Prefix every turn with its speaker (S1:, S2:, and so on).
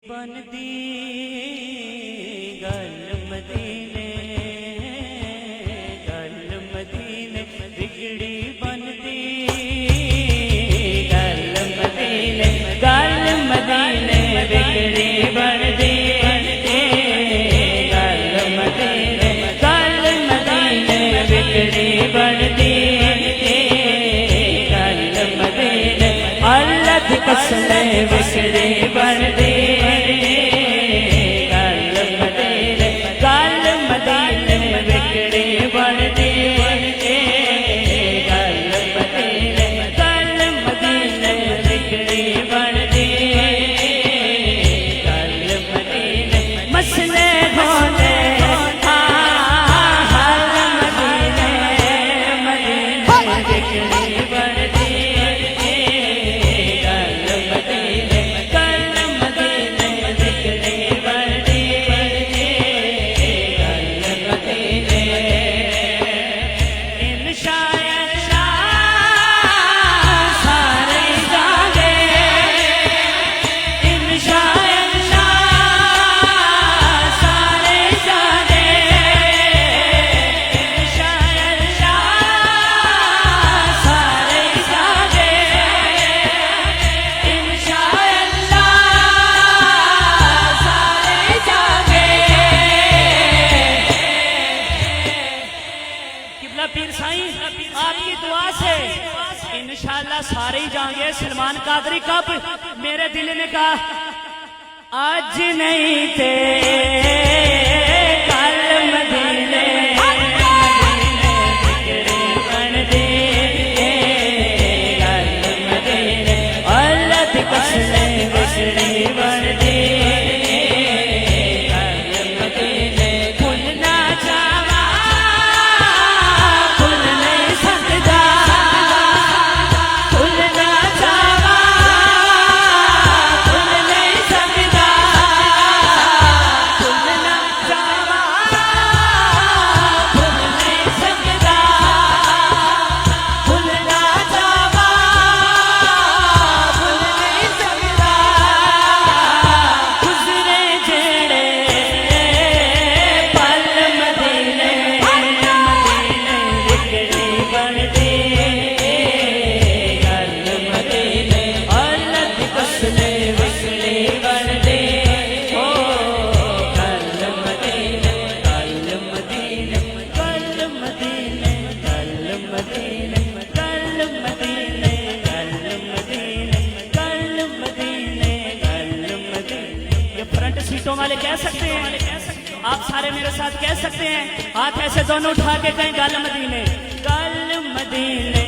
S1: बनदी गल मदीने बिगड़ी बनदी गल मदीने बिगड़ी बनदी गल मदीने बिगड़ी बनदी गल मदीने अल्लाह दी कसम बिगड़ी बनदी गल मदीने बिगड़ी बनदी गल मदीने बिगड़ी बनदी गल मदीने मसले होने हल मदीने बिगड़ी बनदी गल मदीने बिगड़ी बनदी गल मदीने पीर साईं आपकी दुआ से इंशाअल्लाह सारे ही जाएंगे। सलमान कादरी कब मेरे दिल ने कहा आज नहीं थे कल मदीने बिगड़ी बनदी गल मदीने अल्लाह दी कसम बिगड़ी बनदी सीटों वाले कह सकते हैं, आप सारे मेरे साथ कह सकते हैं, हाथ ऐसे दोनों उठा के कहें गल मदीने